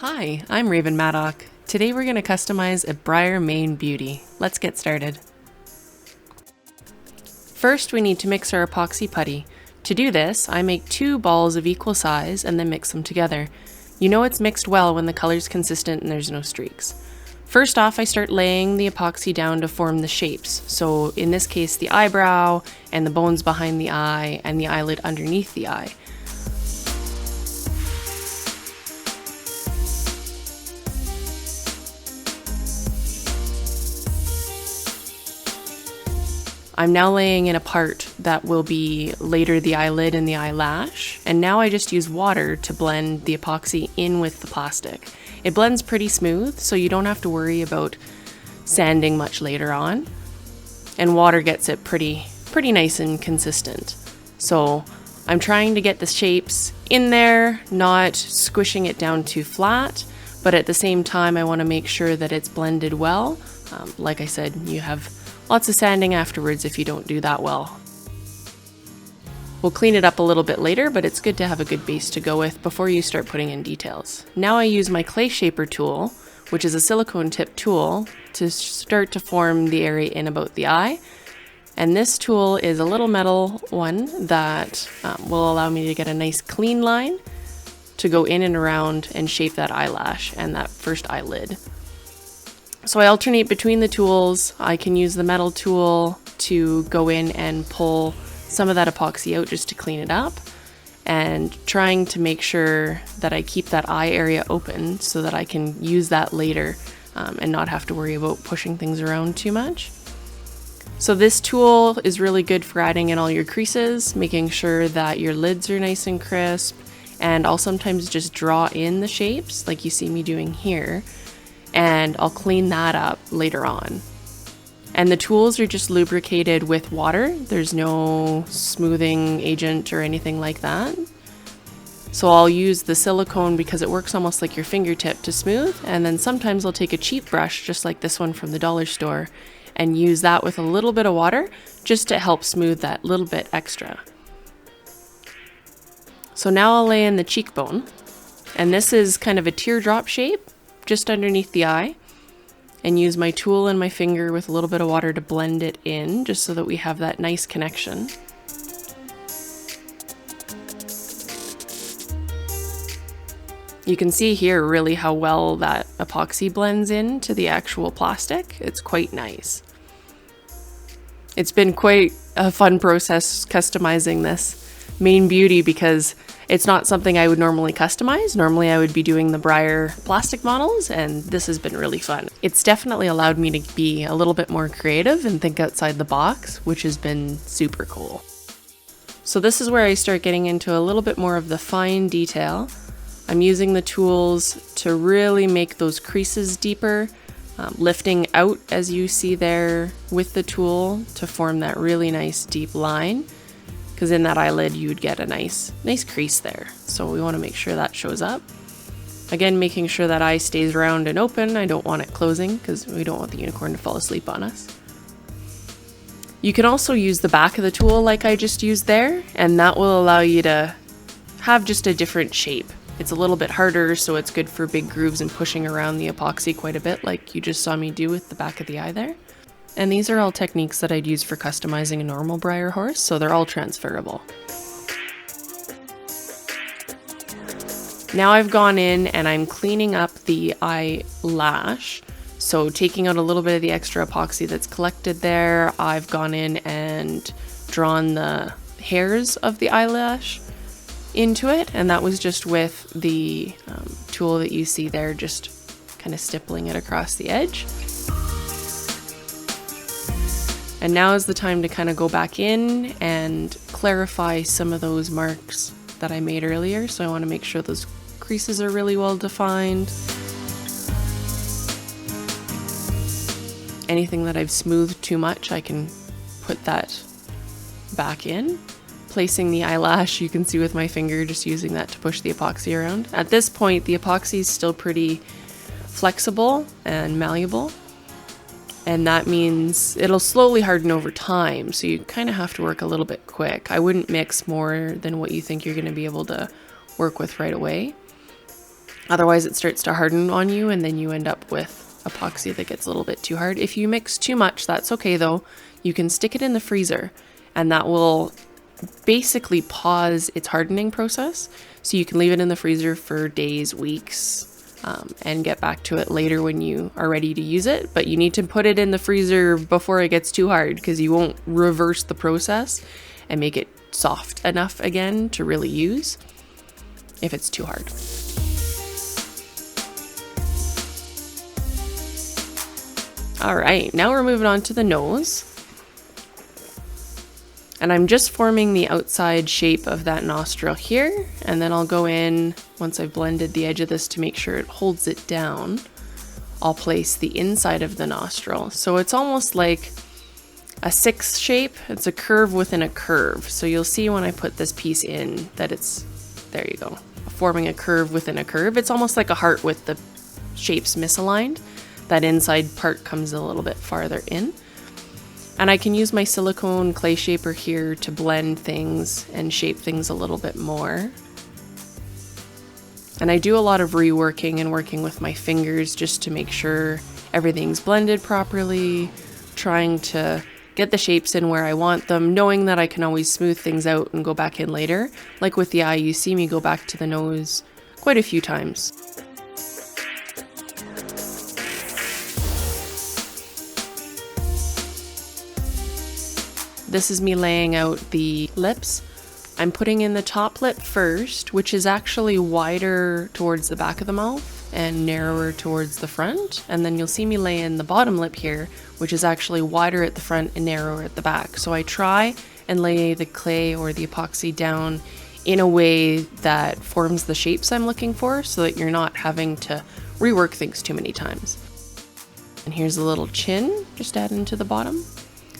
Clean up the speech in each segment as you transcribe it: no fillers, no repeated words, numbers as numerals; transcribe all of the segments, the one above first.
Hi, I'm Rayvin Maddock. Today we're going to customize a Breyer Mane Beauty. Let's get started. First, we need to mix our epoxy putty. To do this, I make 2 balls of equal size and then mix them together. You know it's mixed well when the color's consistent and there's no streaks. First off, I start laying the epoxy down to form the shapes. So in this case, the eyebrow and the bones behind the eye and the eyelid underneath the eye. I'm now laying in a part that will be later the eyelid and the eyelash, and now I just use water to blend the epoxy in with the plastic. It blends pretty smooth, so you don't have to worry about sanding much later on, and water gets it pretty nice and consistent. So I'm trying to get the shapes in there, not squishing it down too flat, but at the same time I want to make sure that it's blended well. Like I said, you have lots of sanding afterwards if you don't do that well. We'll clean it up a little bit later, but it's good to have a good base to go with before you start putting in details. Now I use my clay shaper tool, which is a silicone tip tool, to start to form the area in about the eye. And this tool is a little metal one that will allow me to get a nice clean line to go in and around and shape that eyelash and that first eyelid. So I alternate between the tools. I can use the metal tool to go in and pull some of that epoxy out just to clean it up, and trying to make sure that I keep that eye area open so that I can use that later and not have to worry about pushing things around too much. So this tool is really good for adding in all your creases, making sure that your lids are nice and crisp, and I'll sometimes just draw in the shapes like you see me doing here, and I'll clean that up later on. And the tools are just lubricated with water. There's no smoothing agent or anything like that. So I'll use the silicone because it works almost like your fingertip to smooth, and then sometimes I'll take a cheap brush just like this one from the dollar store and use that with a little bit of water just to help smooth that little bit extra. So now I'll lay in the cheekbone, and this is kind of a teardrop shape just underneath the eye, and use my tool and my finger with a little bit of water to blend it in just so that we have that nice connection. You can see here really how well that epoxy blends into the actual plastic. It's quite nice. It's been quite a fun process customizing this Mane Beauty because it's not something I would normally customize. Normally I would be doing the Breyer plastic models, and this has been really fun. It's definitely allowed me to be a little bit more creative and think outside the box, which has been super cool. So this is where I start getting into a little bit more of the fine detail. I'm using the tools to really make those creases deeper, lifting out as you see there with the tool to form that really nice deep line. Because in that eyelid you would get a nice crease there. So we want to make sure that shows up. Again, making sure that eye stays round and open. I don't want it closing because we don't want the unicorn to fall asleep on us. You can also use the back of the tool like I just used there, and that will allow you to have just a different shape. It's a little bit harder, so it's good for big grooves and pushing around the epoxy quite a bit like you just saw me do with the back of the eye there. And these are all techniques that I'd use for customizing a normal Breyer horse, so they're all transferable. Now I've gone in and I'm cleaning up the eyelash. So taking out a little bit of the extra epoxy that's collected there, I've gone in and drawn the hairs of the eyelash into it, and that was just with the tool that you see there, just kind of stippling it across the edge. And now is the time to kind of go back in and clarify some of those marks that I made earlier. So I want to make sure those creases are really well defined. Anything that I've smoothed too much, I can put that back in. Placing the eyelash, you can see with my finger, just using that to push the epoxy around. At this point, the epoxy is still pretty flexible and malleable. And that means it'll slowly harden over time, so you kind of have to work a little bit quick. I wouldn't mix more than what you think you're going to be able to work with right away. Otherwise it starts to harden on you and then you end up with epoxy that gets a little bit too hard. If you mix too much, that's okay though. You can stick it in the freezer and that will basically pause its hardening process. So you can leave it in the freezer for days, weeks, and get back to it later when you are ready to use it. But you need to put it in the freezer before it gets too hard because you won't reverse the process and make it soft enough again to really use if it's too hard. All right, now we're moving on to the nose. And I'm just forming the outside shape of that nostril here. And then I'll go in, once I've blended the edge of this to make sure it holds it down, I'll place the inside of the nostril. So it's almost like a 6 shape. It's a curve within a curve. So you'll see when I put this piece in that it's, there you go, forming a curve within a curve. It's almost like a heart with the shapes misaligned. That inside part comes a little bit farther in. And I can use my silicone clay shaper here to blend things and shape things a little bit more. And I do a lot of reworking and working with my fingers just to make sure everything's blended properly, trying to get the shapes in where I want them, knowing that I can always smooth things out and go back in later. Like with the eye, you see me go back to the nose quite a few times. This is me laying out the lips. I'm putting in the top lip first, which is actually wider towards the back of the mouth and narrower towards the front. And then you'll see me lay in the bottom lip here, which is actually wider at the front and narrower at the back. So I try and lay the clay or the epoxy down in a way that forms the shapes I'm looking for so that you're not having to rework things too many times. And here's a little chin, just add into the bottom.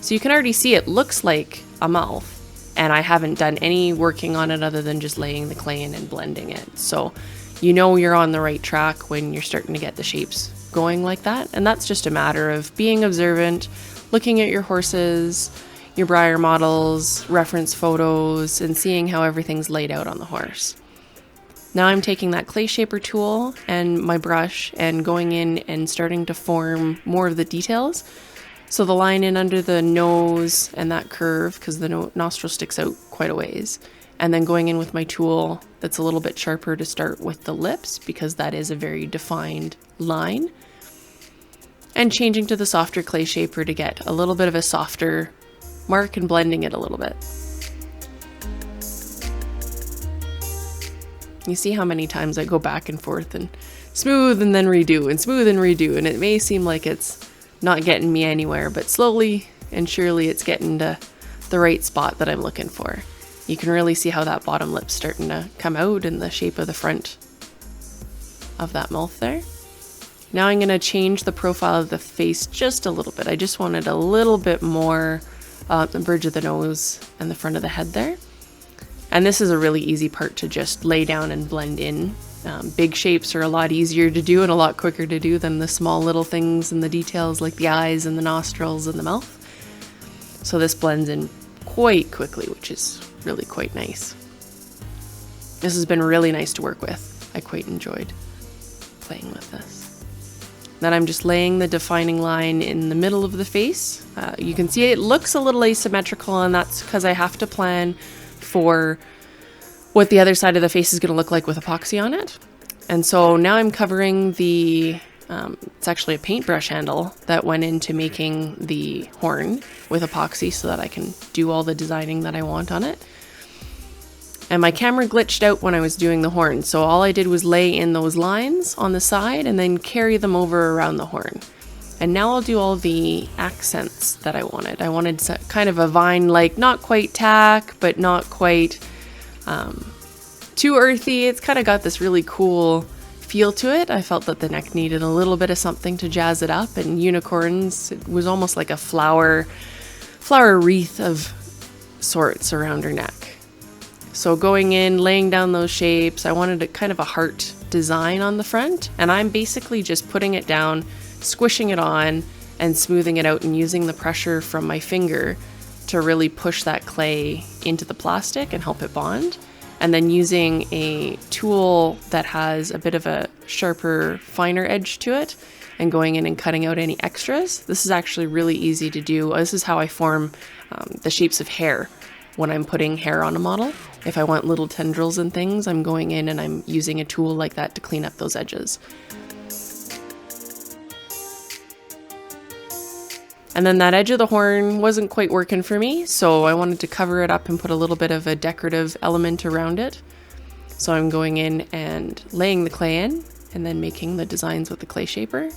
So you can already see it looks like a mouth, and I haven't done any working on it other than just laying the clay in and blending it. So you know you're on the right track when you're starting to get the shapes going like that. And that's just a matter of being observant, looking at your horses, your Breyer models, reference photos, and seeing how everything's laid out on the horse. Now I'm taking that clay shaper tool and my brush and going in and starting to form more of the details. So the line in under the nose and that curve, because the nostril sticks out quite a ways. And then going in with my tool that's a little bit sharper to start with the lips, because that is a very defined line. And changing to the softer clay shaper to get a little bit of a softer mark and blending it a little bit. You see how many times I go back and forth and smooth and then redo and smooth and redo. And it may seem like it's not getting me anywhere, but slowly and surely it's getting to the right spot that I'm looking for. You can really see how that bottom lip's starting to come out in the shape of the front of that mouth there. Now I'm going to change the profile of the face just a little bit. I just wanted a little bit more the bridge of the nose and the front of the head there. And this is a really easy part to just lay down and blend in. Big shapes are a lot easier to do and a lot quicker to do than the small little things and the details like the eyes and the nostrils and the mouth. So this blends in quite quickly, which is really quite nice. This has been really nice to work with. I quite enjoyed playing with this. Then I'm just laying the defining line in the middle of the face. You can see it looks a little asymmetrical, and that's because I have to plan for what the other side of the face is going to look like with epoxy on it. And so now I'm covering the, it's actually a paintbrush handle that went into making the horn with epoxy so that I can do all the designing that I want on it. And my camera glitched out when I was doing the horn, so all I did was lay in those lines on the side and then carry them over around the horn. And now I'll do all the accents that I wanted. I wanted kind of a vine-like, not quite tack, but not quite too earthy. It's kind of got this really cool feel to it. I felt that the neck needed a little bit of something to jazz it up, and unicorns, it was almost like a flower wreath of sorts around her neck. So going in, laying down those shapes, I wanted a kind of a heart design on the front, and I'm basically just putting it down, squishing it on, and smoothing it out and using the pressure from my finger to really push that clay into the plastic and help it bond. and then using a tool that has a bit of a sharper, finer edge to it, and going in and cutting out any extras. This is actually really easy to do. This is how I form the shapes of hair when I'm putting hair on a model. If I want little tendrils and things, I'm going in and I'm using a tool like that to clean up those edges. And then that edge of the horn wasn't quite working for me, so I wanted to cover it up and put a little bit of a decorative element around it. So I'm going in and laying the clay in and then making the designs with the clay shaper.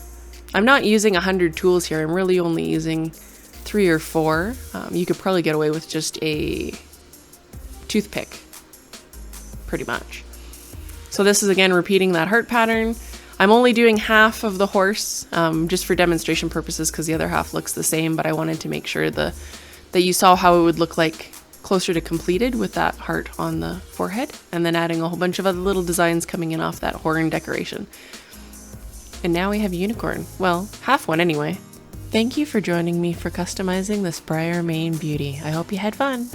I'm not using 100 tools here, I'm really only using 3 or 4. You could probably get away with just a toothpick, pretty much. So this is again repeating that heart pattern. I'm only doing half of the horse just for demonstration purposes because the other half looks the same, but I wanted to make sure that you saw how it would look like closer to completed with that heart on the forehead, and then adding a whole bunch of other little designs coming in off that horn decoration. And now we have a unicorn. Well, half one anyway. Thank you for joining me for customizing this Breyer Mane Beauty. I hope you had fun.